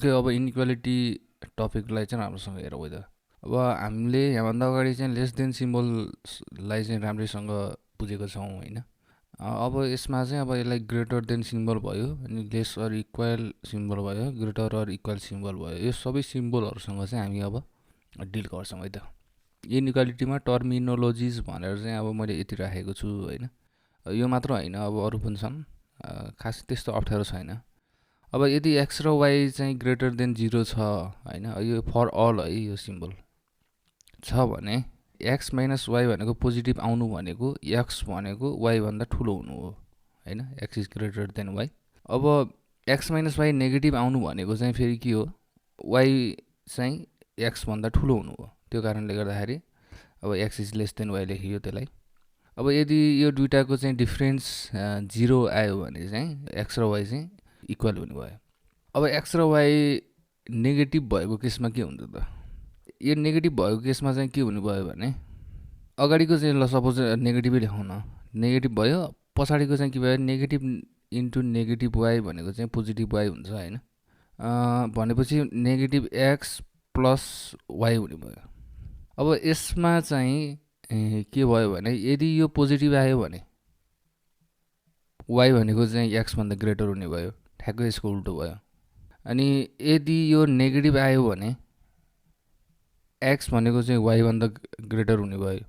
Okay, अब inequality टपिकलाई चाहिँ राम्रोसँग हेरौँ है त। अब हामीले यहाँभन्दा अगाडि चाहिँ लेस देन सिम्बललाई चाहिँ राम्रैसँग बुझेको छौँ होइन। अब यसमा चाहिँ अब यसलाई ग्रेटर देन सिम्बल भयो, अनि लेस अर इक्वल सिम्बल भयो, ग्रेटर अर इक्वल सिम्बल भयो। यो सबै सिम्बलहरूसँग चाहिँ हामी अब डिल गर्छौँ है त। इनइक्वालिटीमा टर्मिनोलोजिज भनेर चाहिँ अब मैले यति राखेको छु होइन। यो मात्र होइन, अब अरू पनि छन्, खास त्यस्तो अप्ठ्यारो छैन। अब यदि एक्स र वाई चाहिँ ग्रेटर देन 0 छ होइन, यो फर अल है यो सिम्बल छ भने एक्स माइनस वाई भनेको पोजिटिभ आउनु भनेको एक्स भनेको वाई भन्दा ठुलो हुनु हो होइन, x is greater than y. अब एक्स माइनस वाई नेगेटिभ आउनु भनेको चाहिँ फेरि के हो, वाई चाहिँ एक्स भन्दा ठुलो हुनु हो। त्यो कारणले गर्दाखेरि अब x is less than y लेखियो त्यसलाई। अब यदि यो दुइटाको चाहिँ डिफ्रेन्स 0 आयो भने चाहिँ एक्स र वाई चाहिँ इक्वल हुने भयो। अब एक्स र वाई नेगेटिभ भएको केसमा के हुन्छ त, यो नेगेटिभ भएको केसमा चाहिँ के हुने भयो भने अगाडिको चाहिँ ल सपोज नेगेटिभै लेखौँ न, नेगेटिभ भयो, पछाडिको चाहिँ के भयो, नेगेटिभ इन्टु नेगेटिभ वाई भनेको चाहिँ पोजिटिभ वाई हुन्छ होइन। भनेपछि नेगेटिभ एक्स प्लस वाई हुने भयो। अब यसमा चाहिँ के भयो भने यदि यो पोजिटिभ आयो भने वाई भनेको चाहिँ एक्सभन्दा ग्रेटर हुने भयो, ठ्याक्कै यसको उल्टो भयो। अनि यदि यो नेगेटिभ आयो भने एक्स भनेको चाहिँ वाई भन्दा ग्रेटर हुने भयो।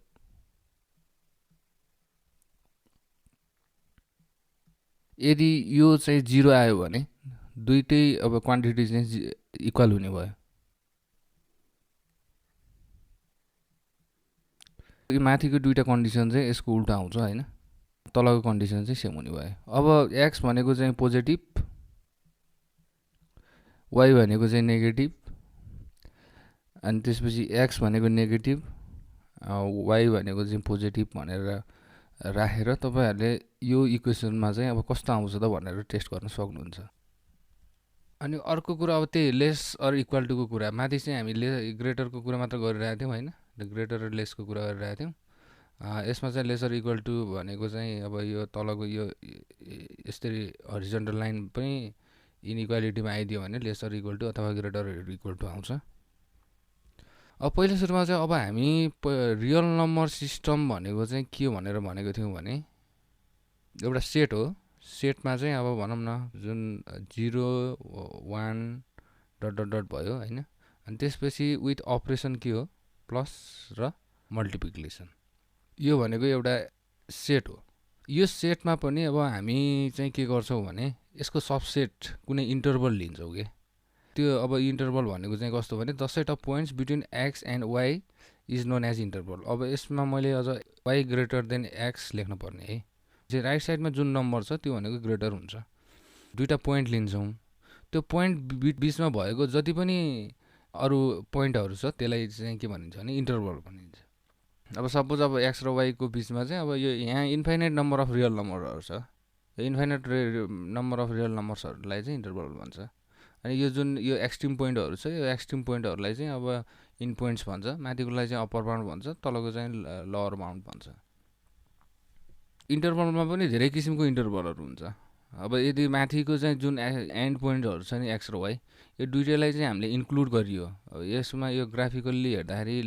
यदि यो चाहिँ 0 आयो भने दुइटै अब क्वान्टिटी चाहिँ इक्वल हुने भयो। यो माथिको दुईटा कन्डिसन चाहिँ यसको उल्टा आउँछ होइन, तलको कन्डिसन चाहिँ सेम हुने भयो। अब एक्स भनेको चाहिँ पोजिटिभ, वाई भनेको चाहिँ नेगेटिभ, अनि त्यसपछि एक्स भनेको नेगेटिभ, वाई भनेको चाहिँ पोजिटिभ भनेर राखेर तपाईँहरूले यो इक्वेसनमा चाहिँ अब कस्तो आउँछ त भनेर टेस्ट गर्न सक्नुहुन्छ। अनि अर्को कुरा अब त्यही लेस अर इक्वल टुको कुरा, माथि चाहिँ हामीले ग्रेटरको कुरा मात्र गरिरहेको थियौँ होइन, ग्रेटर र लेसको कुरा गरिरहेको थियौँ। यसमा चाहिँ लेस अर इक्वल टु भनेको चाहिँ अब यो तलको यो यसरी हरिजन्टल लाइन पनि इनइक्वालिटीमा आइदियो भने लेस अर इक्वल टु अथवा ग्रेटर इक्वल टु आउँछ। अब पहिलो सुरुमा चाहिँ अब हामी रियल नम्बर सिस्टम भनेको चाहिँ के भनेर भनेको थियौँ भने एउटा सेट हो। सेटमा चाहिँ अब भनौँ न जुन 0 1 डट डट डट भयो होइन, अनि त्यसपछि विथ अपरेसन के हो, प्लस र मल्टिप्लिकेसन। यो भनेको एउटा सेट हो। यो सेटमा पनि अब हामी चाहिँ के गर्छौँ भने यसको सबसेट कुनै इन्टरभल लिन्छौँ कि त्यो। अब इन्टरभल भनेको चाहिँ कस्तो भने the set of points between x and y is known as interval. अब यसमा मैले अझ वाई ग्रेटर देन एक्स लेख्नु पर्ने है। चाहिँ राइट साइडमा जुन नम्बर छ त्यो भनेको ग्रेटर हुन्छ। दुईवटा पोइन्ट लिन्छौँ, त्यो पोइन्ट बिचमा भएको जति पनि अरू पोइन्टहरू छ त्यसलाई चाहिँ के भनिन्छ भने इन्टरभल भनिन्छ। अब सपोज अब एक्स र वाईको बिचमा चाहिँ अब यो यहाँ इन्फाइनाइट नम्बर अफ रियल नम्बरहरू छ, इन्फाइनाइट नम्बर अफ रियल नम्बर्सहरूलाई चाहिँ इन्टरभल भन्छ। अनि यो जुन यो एक्सट्रिम पोइन्टहरू छ, यो एक्सट्रिम पोइन्टहरूलाई चाहिँ अब इन पोइन्ट्स भन्छ, माथिकोलाई चाहिँ अप्पर बाउन्ड भन्छ, तलको चाहिँ लोअर बाउन्ड भन्छ। इन्टरभलमा पनि धेरै किसिमको इन्टरभलहरू हुन्छ। अब यदि माथिको चाहिँ जुन एन्ड पोइन्टहरू छ नि एक्स र वाई, यो दुइटैलाई चाहिँ हामीले इन्क्लुड गरियो। अब यसमा यो ग्राफिकल्ली हेर्दाखेरि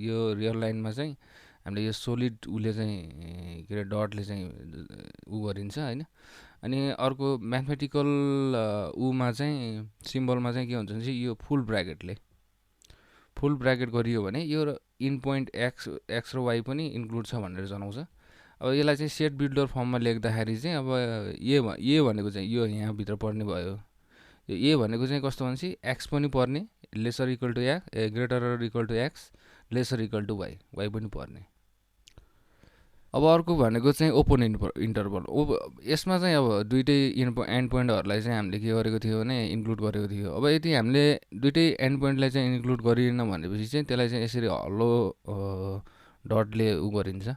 यो रियल लाइनमा चाहिँ हामीले यो सोलिड उसले चाहिँ के अरे डटले चाहिँ उ गरिन्छ होइन। अनि अर्को म्याथमेटिकल उमा चाहिँ सिम्बलमा चाहिँ के हुन्छ भने यो फुल ब्राकेट गरियो भने यो इन पोइन्ट एक्स र वाई पनि इन्क्लुड छ भनेर जनाउँछ। अब यसलाई चाहिँ सेट बिल्डर फर्ममा लेख्दाखेरि चाहिँ अब ए भनेको चाहिँ यो यहाँभित्र पर्ने भयो। यो ए भनेको चाहिँ कस्तो भनेपछि एक्स पनि पर्ने, lesser equal to x, greater equal to x, lesser equal to y, y पनि पर्ने। अब अर्को भनेको चाहिँ ओपन इन्टरभल। यसमा चाहिँ अब दुइटै एन्ड पोइन्टहरूलाई चाहिँ हामीले के गरेको थियो भने इन्क्लुड गरेको थियो। अब यदि हामीले दुइटै एन्ड पोइन्टलाई चाहिँ इन्क्लुड गरिएन भनेपछि चाहिँ त्यसलाई चाहिँ यसरी हल्लो डटले उ गरिन्छ।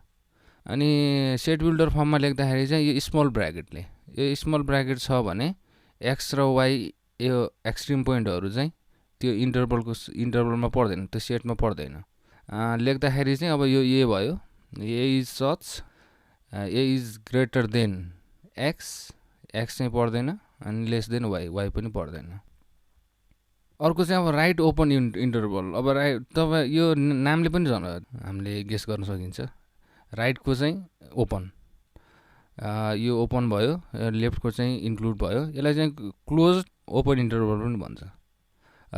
अनि सेट बिल्डर फर्ममा लेख्दाखेरि चाहिँ यो स्मल ब्राकेटले, यो स्मल ब्राकेट छ भने एक्स र वाई यो एक्सट्रिम पोइन्टहरू चाहिँ त्यो इन्टरभलमा पर्दैन, त्यो सेटमा पर्दैन। लेख्दाखेरि चाहिँ अब यो ए भयो, A is such, A is greater than X, X चाहिँ पर्दैन, अनि लेस देन वाई, वाई पनि पर्दैन। अर्को चाहिँ अब राइट ओपन इन्टरभल। अब राइट तपाईँ यो नामले पनि झन् हामीले गेस गर्न सकिन्छ। राइटको चाहिँ ओपन, यो ओपन भयो, लेफ्टको चाहिँ इन्क्लुड भयो। यसलाई चाहिँ क्लोज ओपन इन्टरभल पनि भन्छ।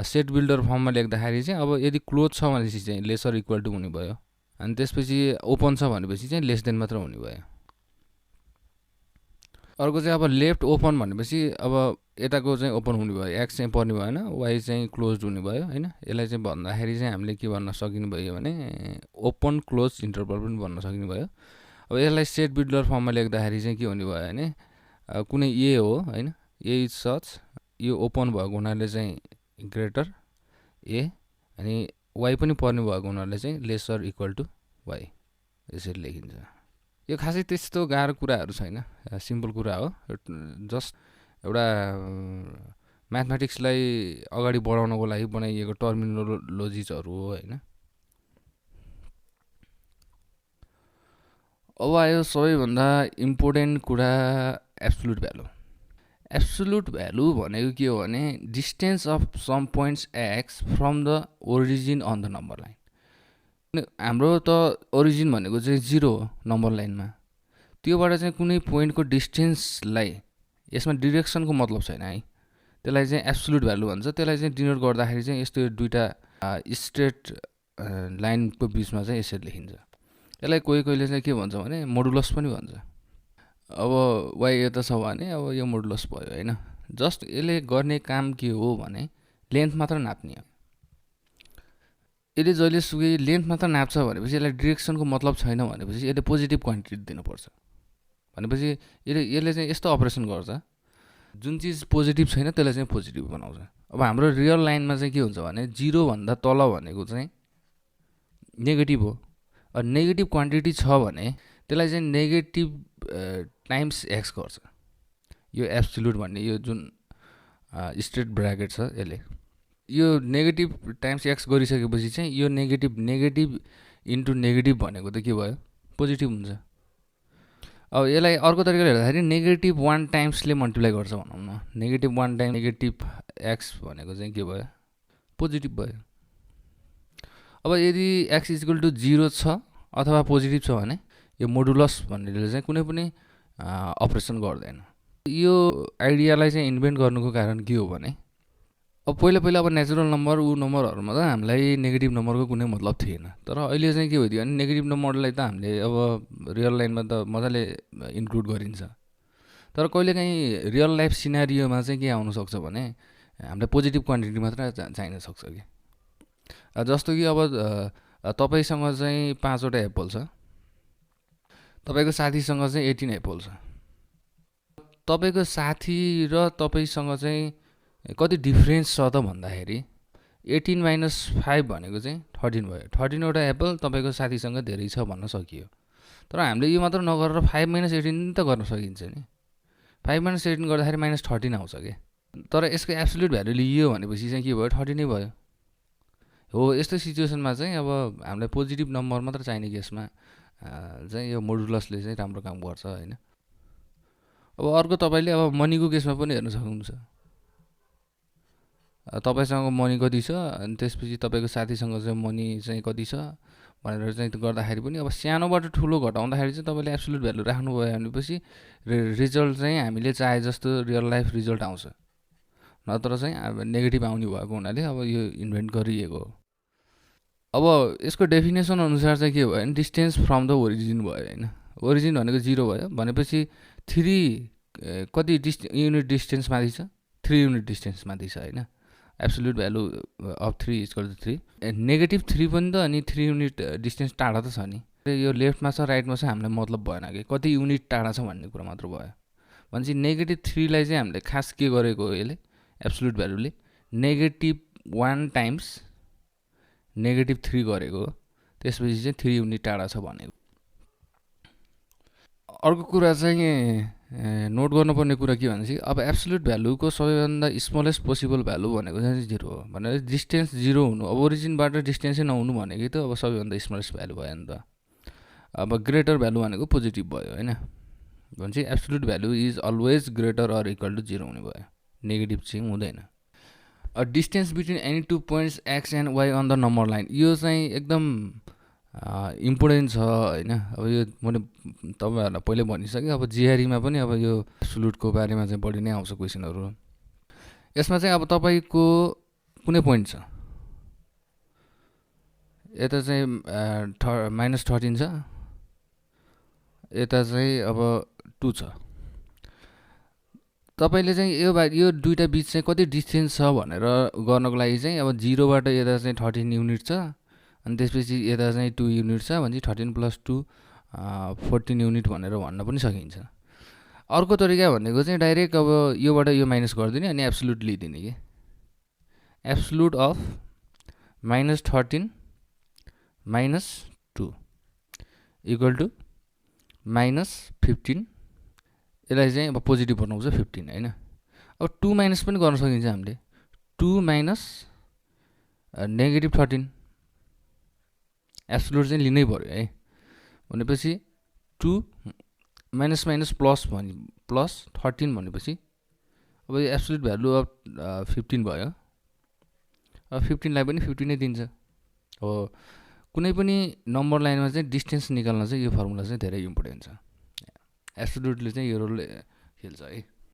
सेट बिल्डर फर्ममा लेख्दाखेरि चाहिँ अब यदि क्लोज छ भनेपछि चाहिँ लेसर इक्वल टु हुने भयो, अनि त्यसपछि ओपन छ भनेपछि चाहिँ लेस देन मात्र हुने भयो। अर्को चाहिँ अब लेफ्ट ओपन भनेपछि अब यताको चाहिँ ओपन हुने भयो, एक्स चाहिँ पर्ने भएन, वाइ चाहिँ क्लोज हुने भयो होइन। यसलाई चाहिँ भन्दाखेरि चाहिँ हामीले के भन्न सकिने भयो भने ओपन क्लोज इन्टरभल पनि भन्न सकिने भयो। अब यसलाई सेट बिल्डर फर्ममा लेख्दाखेरि चाहिँ के हुने भयो भने कुनै ए हो होइन, ए इज सच, यो ओपन भएको हुनाले चाहिँ ग्रेटर ए, अनि वाइ पनि पर्ने भएको हुनाले चाहिँ लेसर इक्वल टु वाइ, यसरी लेखिन्छ। यो खासै त्यस्तो गाह्रो कुराहरू छैन, सिम्पल कुरा हो। जस्ट एउटा म्याथमेटिक्सलाई अगाडि बढाउनको लागि बनाइएको टर्मिनोलोजिजहरू हो होइन। अब आयो सबैभन्दा इम्पोर्टेन्ट कुरा, एब्सोल्युट भ्यालु। एब्सोल्युट भ्यालु भनेको के हो भने distance of some points x from the origin on the number line. हाम्रो त ओरिजिन भनेको चाहिँ 0 हो नम्बर लाइनमा, त्योबाट चाहिँ कुनै पोइन्टको डिस्टेन्सलाई, यसमा डिरेक्सनको मतलब छैन है, त्यसलाई चाहिँ एब्सोल्युट भ्यालु भन्छ। त्यसलाई चाहिँ डिनोट गर्दाखेरि चाहिँ यस्तो दुईवटा स्ट्रेट लाइनको बिचमा चाहिँ यसरी लेखिन्छ। यसलाई कोही कोहीले चाहिँ के भन्छ भने मोडुलस पनि भन्छ। अब वाइ यता छ भने अब यो मोडुलस भयो होइन। जस्ट यसले गर्ने काम के हो भने लेन्थ मात्र नाप्ने हो। यसले जहिले सुकै लेन्थ मात्र नाप्छ भनेपछि यसलाई डिरेक्सनको मतलब छैन भनेपछि यसले पोजिटिभ क्वान्टिटी दिनुपर्छ। भनेपछि यसले चाहिँ यस्तो अपरेसन गर्छ, जुन चिज पोजिटिभ छैन त्यसलाई चाहिँ पोजिटिभ बनाउँछ। अब हाम्रो रियल लाइनमा चाहिँ के हुन्छ भने 0 भन्दा तल भनेको चाहिँ नेगेटिभ हो। नेगेटिभ क्वान्टिटी छ भने त्यसलाई चाहिँ नेगेटिभ टाइम्स एक्स गर्छ। यो एब्सोल्युट भन्ने यो जुन स्ट्रेट ब्र्याकेट छ यसले यो नेगेटिभ टाइम्स एक्स गरिसकेपछि चाहिँ यो नेगेटिभ इन्टु नेगेटिभ भनेको त के भयो, पोजिटिभ हुन्छ। अब यसलाई अर्को तरिकाले हेर्दाखेरि -1 टाइम्सले मल्टिप्लाई गर्छ भनौँ न, -1 टाइम नेगेटिभ एक्स भनेको चाहिँ के भयो, पोजिटिभ भयो। अब यदि एक्स इक्वल टु 0 छ अथवा पोजिटिभ छ भने यो मोडुलस भन्नेले चाहिँ कुनै पनि अपरेसन गर्दैन। यो आइडियालाई चाहिँ इन्भेन्ट गर्नुको कारण के हो भने अब पहिला अब नेचुरल नम्बर नम्बरहरूमा त हामीलाई नेगेटिभ नम्बरको कुनै मतलब थिएन। तर अहिले चाहिँ के भइदियो भने नेगेटिभ नम्बरलाई त हामीले अब रियल लाइनमा त मजाले इन्क्लुड गरिन्छ। तर कहिलेकाहीँ रियल लाइफ सिनारियोमा चाहिँ के आउनसक्छ भने हामीलाई पोजिटिभ क्वान्टिटी मात्र चाहिन सक्छ कि। जस्तो कि अब तपाईँसँग चाहिँ 5वटा एप्पल छ, तपाईँको साथीसँग चाहिँ 18 एप्पल छ। तपाईँको साथी र तपाईँसँग चाहिँ कति डिफ्रेन्स छ त भन्दाखेरि 18 - 5 भनेको चाहिँ 13 भयो। 13वटा एप्पल तपाईँको साथीसँग धेरै छ भन्न सकियो। तर हामीले यो मात्र नगरेर 5 - 18 त गर्न सकिन्छ नि। 5 - 18 गर्दाखेरि -13 आउँछ कि। तर यसको एब्सोल्युट भ्यालु लिइयो भनेपछि चाहिँ के भयो, 13 नै भयो। हो, यस्तो सिचुएसनमा चाहिँ अब हामीलाई पोजिटिभ नम्बर मात्र चाहिने केसमा चाहिँ यो मोडुलसले चाहिँ राम्रो काम गर्छ होइन। अब अर्को तपाईँले अब मनीको केसमा पनि हेर्न सक्नुहुन्छ। तपाईँसँग मनी कति छ अनि त्यसपछि तपाईँको साथीसँग चाहिँ मनी चाहिँ कति छ भनेर चाहिँ गर्दाखेरि पनि अब सानोबाट ठुलो घटाउँदाखेरि चाहिँ तपाईँले एब्सोल्युट भ्यालु राख्नुभयो भनेपछि रिजल्ट चाहिँ हामीले चाहे जस्तो रियल लाइफ रिजल्ट आउँछ। नत्र चाहिँ अब नेगेटिभ आउने भएको हुनाले अब यो इन्भेन्ट गरिएको हो। अब यसको डेफिनेसन अनुसार चाहिँ के भयो भने डिस्टेन्स फ्रम द ओरिजिन भयो होइन। ओरिजिन भनेको 0 भयो भनेपछि 3 कति युनिट डिस्टेन्स माथि छ, 3 युनिट डिस्टेन्स माथि छ होइन। एब्सोल्युट भ्यालु अफ 3 = 3, -3 पनि त अनि 3 युनिट डिस्टेन्स टाढा त छ नि। यो लेफ्टमा छ राइटमा छ हामीलाई मतलब भएन कि कति युनिट टाढा छ भन्ने कुरा मात्र भयो। भनेपछि -3 लाई चाहिँ हामीले खास के गरेको हो, यसले एब्सोल्युट भ्यालुले -1 टाइम्स -3 गरेको हो। त्यसपछि चाहिँ 3 युनिट टाढा छ भनेको। अर्को कुरा चाहिँ नोट गर्नुपर्ने कुरा के भनेपछि अब एब्सोल्युट भ्यालुको सबैभन्दा स्मलेस्ट पोसिबल भ्यालु भनेको चाहिँ 0 हो। भनेर डिस्टेन्स 0 हुनु, अब ओरिजिनबाट डिस्टेन्सै नहुनु भनेकै त अब सबैभन्दा स्मलेस्ट भ्यालु भयो नि त। अब ग्रेटर भ्यालु भनेको पोजिटिभ भयो होइन। भनेपछि absolute value is always greater or equal to 0 हुने भयो, नेगेटिभ चाहिँ हुँदैन। A distance between any two points x and y on the number line, यो चाहिँ एकदम इम्पोर्टेन्ट छ होइन। अब यो मैले तपाईँहरूलाई पहिल्यै भनिसकेँ, अब जिआरईमा पनि अब यो एब्सोल्युटको बारेमा चाहिँ बढी नै आउँछ क्वेसनहरू। यसमा चाहिँ अब तपाईँको कुनै पोइन्ट छ, यता चाहिँ -13 छ, यता चाहिँ अब 2 छ। तपाईँले चाहिँ यो दुईटा बिच चाहिँ कति डिस्टेन्स छ भनेर गर्नको लागि चाहिँ अब 0 बाट यता चाहिँ 13 युनिट छ, अनि त्यसपछि यता चाहिँ 2 युनिट छ भने 13 + 2 14 युनिट भनेर भन्न पनि सकिन्छ। अर्को तरिका भनेको चाहिँ डाइरेक्ट अब योबाट यो माइनस गरिदिने अनि एब्सोल्युट लिइदिने कि एब्सोल्युट अफ -13 - 2 इक्वल टु -15। यसलाई चाहिँ अब पोजिटिभ बनाउँछ 15 होइन। अब 2 माइनस पनि गर्न सकिन्छ हामीले, 2 माइनस -13 एब्सोल्युट चाहिँ लिनै पऱ्यो है। भनेपछि 2 माइनस माइनस प्लस +13 भनेपछि अब यो एब्सोल्युट भ्यालु अफ 15 भयो। अब 15लाई पनि 15 नै दिन्छ। हो, कुनै पनि नम्बर लाइनमा चाहिँ डिस्टेन्स निकाल्न चाहिँ यो फर्मुला चाहिँ धेरै इम्पोर्टेन्ट छ। एब्सोल्युटले चाहिँ यो रोल खेल्छ है।